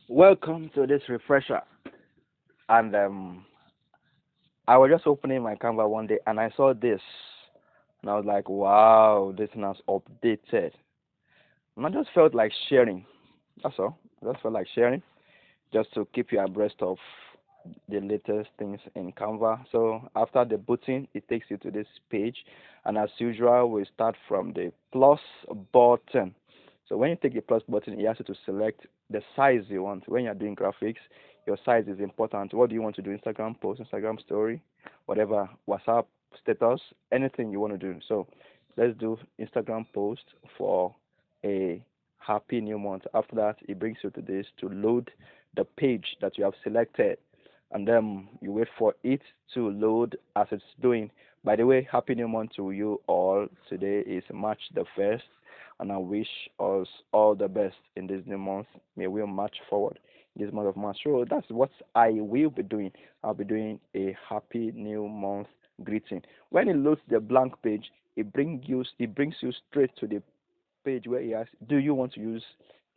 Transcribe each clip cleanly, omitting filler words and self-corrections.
Welcome to this refresher. And I was just opening my Canva one day and I saw this. And I was like, wow, this thing has updated. And I just felt like sharing. That's all. I just felt like sharing just to keep you abreast of the latest things in Canva. So after the booting, it takes you to this page. And as usual, we start from the plus button. So when you take the plus button, it asks you to select the size you want. When you're doing graphics, your size is important. What do you want to do? Instagram post, Instagram story, whatever, WhatsApp status, anything you want to do. So let's do Instagram post for a happy new month. After that, it brings you to this to load the page that you have selected, and then you wait for it to load as it's doing. By the way, happy new month to you all. Today is March the 1st, and I wish us all the best in this new month. May we march forward in this month of March. So that's what I will be doing. I'll be doing a happy new month greeting. When it loads the blank page, it brings you straight to the page where he asks, do you want to use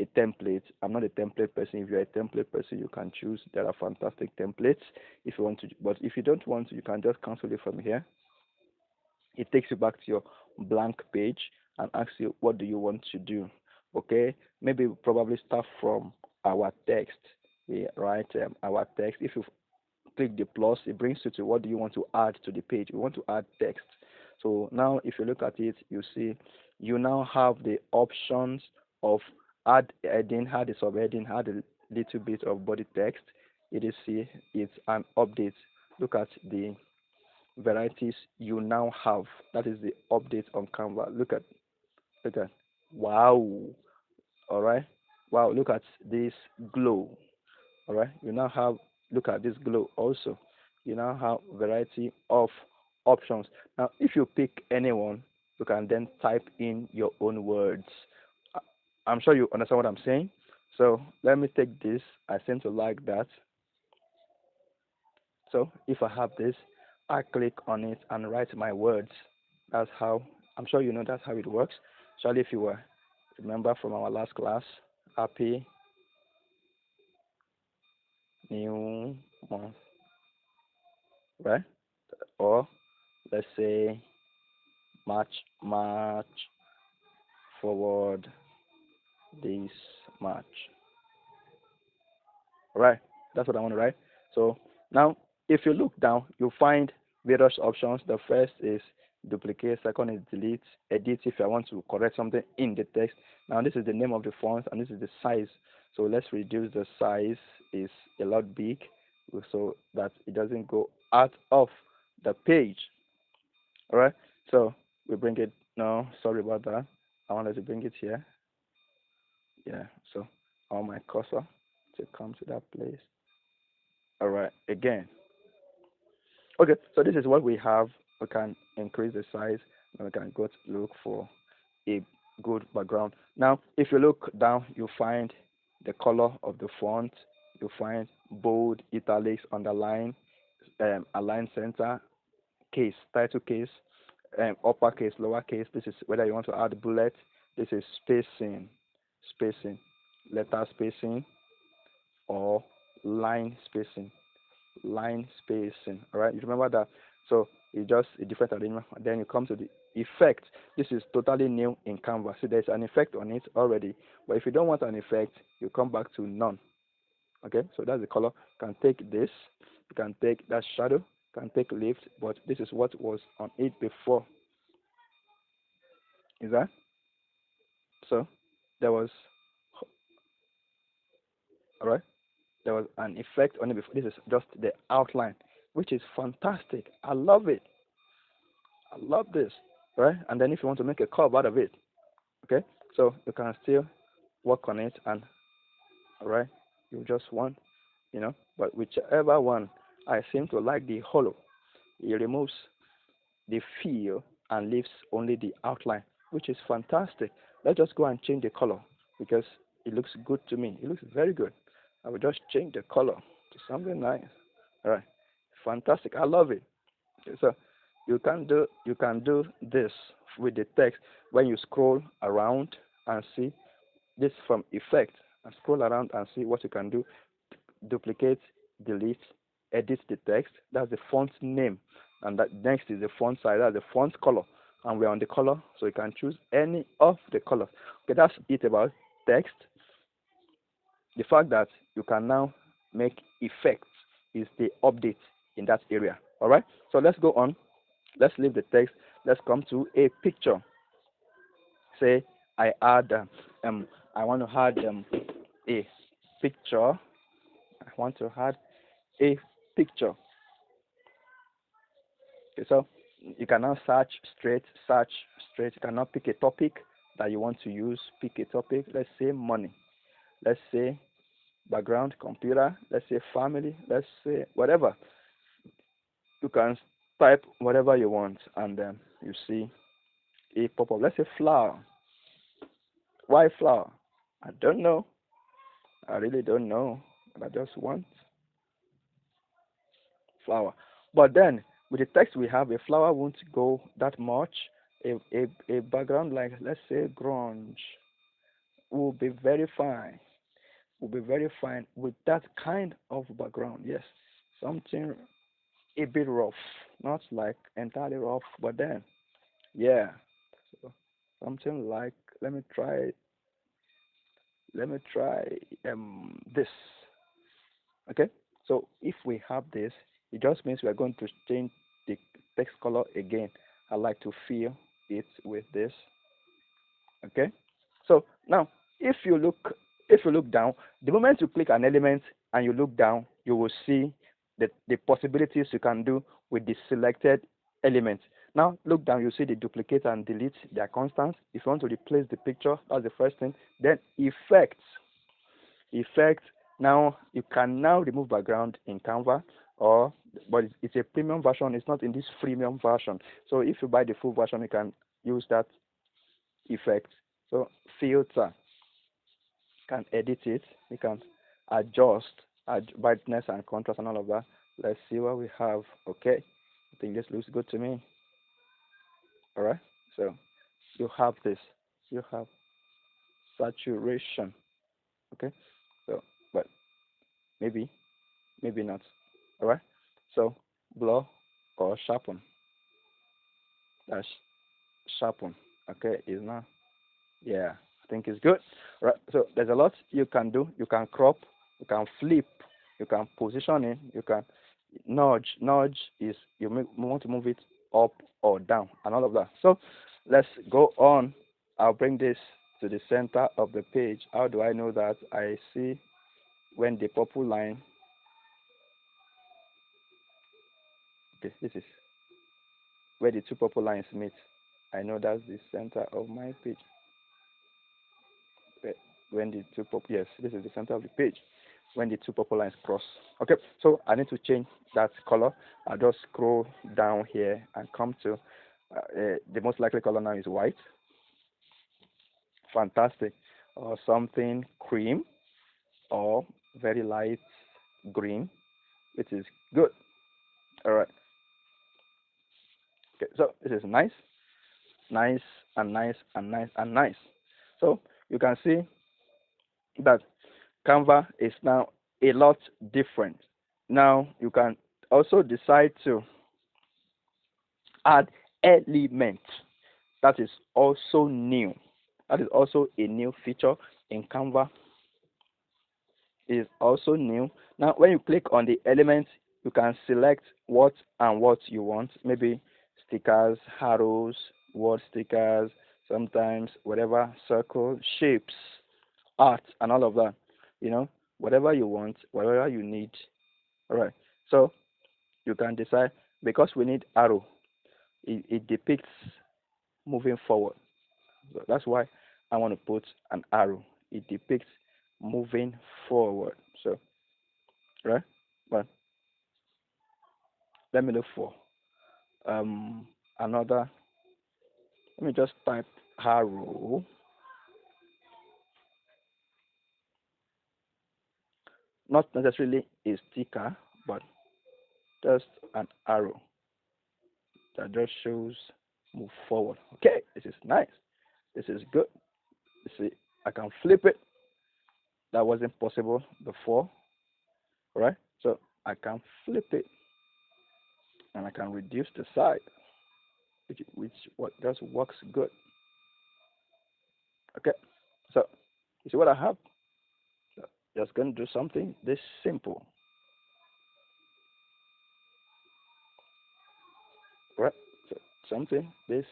a template? I'm not a template person. If you're a template person, you can choose. There are fantastic templates if you want to. But if you don't want to, you can just cancel it from here. It takes you back to your blank page and asks you, what do you want to do? Okay, maybe we'll probably start from our text. We write our text. If you click the plus, it brings you to what do you want to add to the page. We want to add text. So now if you look at it, you see you now have the options of add heading, add a subheading, add a little bit of body text. It is see it's an update. Look at the varieties you now have. That is the update on Canva. Look at wow. All right. Wow, look at this glow. All right, you now have, look at this glow also. You now have variety of options. Now if you pick anyone, you can then type in your own words. I'm sure you understand what I'm saying. So let me take this. I seem to like that. So if I have this, I click on it and write my words. That's how, I'm sure you know that's how it works. Especially if you were remember from our last class, happy new month, right? Or let's say march forward this march. Right, that's what I want to write. So now if you look down, you'll find various options. The first is duplicate, second is delete, edit if I want to correct something in the text. Now this is the name of the font and this is the size. So let's reduce the size is a lot big so that it doesn't go out of the page. All right, so we bring it. No, sorry about that. I wanted to bring it here. Yeah, so on my cursor to come to that place. All right, again. Okay, so this is what we have. We can increase the size and we can go to look for a good background. Now, if you look down, you find the color of the font. You find bold, italics, underline, align center, case, title case, uppercase, lowercase. This is whether you want to add bullet. This is spacing, letter spacing, or line spacing, All right, you remember that. So it's just a different arrangement. Then you come to the effect. This is totally new in Canva. So there's an effect on it already. But if you don't want an effect, you come back to none. Okay, so that's the color. You can take this. You can take that shadow. You can take lift. But this is what was on it before. Is that so? There was, all right. There was an effect on it before. This is just the outline, which is fantastic. I love it. I love this, right? And then if you want to make a curve out of it, okay, so you can still work on it, and all right, you just want, but whichever one, I seem to like the hollow. It removes the feel and leaves only the outline, which is fantastic. Let's just go and change the color because it looks good to me. It looks very good. I will just change the color to something nice. All right, fantastic. I love it. Okay, so you can do this with the text when you scroll around and see this from effect. and scroll around and see what you can do. Duplicate, delete, edit the text. That's the font name. And that next is the font size. That's the font color. And we're on the color, so you can choose any of the colors. Okay, that's it about text. The fact that you can now make effects is the update in that area. All right. So let's go on. Let's leave the text. Let's come to a picture. Say I add I want to add a picture. I want to add a picture. Okay, so you can now search straight. You cannot pick a topic that you want to use. Pick a topic. Let's say money. Let's say background computer. Let's say family. Let's say whatever. You can type whatever you want, and then you see a pop up. Let's say flower. Why flower? I don't know. I really don't know. But I just want flower. But then with the text we have, a flower won't go that much. A background like let's say grunge will be very fine. Will be very fine with that kind of background. Yes, something a bit rough, not like entirely rough, but then yeah, so something like let me try this. Okay, so if we have this, it just means we are going to change the text color again. I like to fill it with this. Okay, so now if you look down, the moment you click an element and you look down, you will see the possibilities you can do with the selected element. Now look down, you see the duplicate and delete, they are constants. If you want to replace the picture, that's the first thing. Then effects. Now you can now remove background in Canva, or but it's a premium version. It's not in this freemium version. So if you buy the full version, you can use that effect. So filter, can edit it. You can adjust brightness and contrast and all of that. Let's see what we have. Okay, I think this looks good to me. All right. So you have this. You have saturation. Okay. So, but maybe maybe not. All right. So blur or sharpen. That's sharpen. Okay, is now. Yeah, I think it's good. Right. So there's a lot you can do. You can crop. You can flip. You can position it. You can nudge. Nudge is you want to move it up or down and all of that. So let's go on. I'll bring this to the center of the page. How do I know that? I see when the purple line. Okay, this is where the two purple lines meet. I know that's the center of my page. When the two purple, yes, this is the center of the page. When the two purple lines cross. Okay, so I need to change that color. I'll just scroll down here and come to the most likely color now is white. Fantastic. Or something cream or very light green, which is good. All right. Okay, so this is nice, nice, and nice, and nice, and nice. So you can see that Canva is now a lot different. Now you can also decide to add elements. That is also new. That is also a new feature in Canva. It is also new. Now when you click on the elements, you can select what and what you want. Maybe stickers, arrows, word stickers, sometimes whatever, circle, shapes, art, and all of that. You know, whatever you want, whatever you need. All right. So you can decide because we need arrow. It depicts moving forward. So that's why I want to put an arrow. It depicts moving forward. So right, but let me look for um another. Let me just type arrow. Not necessarily a sticker, but just an arrow that just shows move forward. Okay, this is nice. This is good. You see, I can flip it. that wasn't possible before, right? So I can flip it and I can reduce the size, which what just works good. Okay, so you see what I have? So just gonna do something this simple, right? So something this.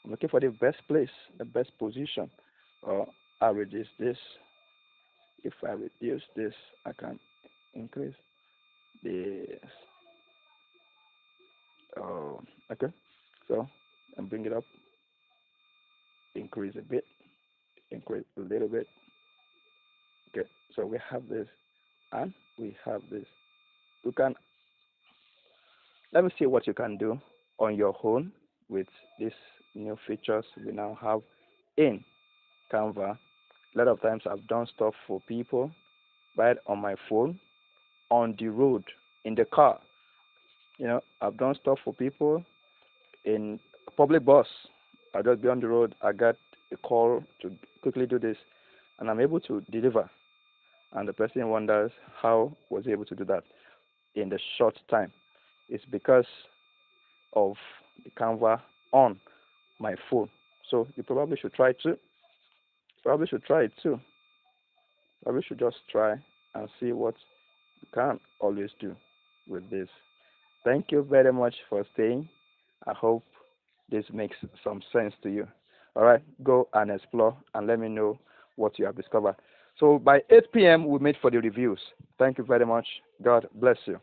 I'm looking for the best place, the best position. Or I reduce this. If I reduce this, I can increase this. Okay. So and bring it up, increase a bit, increase a little bit. Okay. So we have this and we have this. You can let me see what you can do on your own with these new features we now have in Canva. A lot of times I've done stuff for people right on my phone, on the road, in the car. I've done stuff for people in a public bus. I just be on the road. I got a call to quickly do this, and I'm able to deliver. And the person wonders how was he able to do that in the short time. It's because of the Canva on my phone. So you probably should try it too. Probably should try it too. Probably should just try and see what you can always do with this. Thank you very much for staying. I hope this makes some sense to you. All right, go and explore and let me know what you have discovered. So by 8 p.m., we meet for the reviews. Thank you very much. God bless you.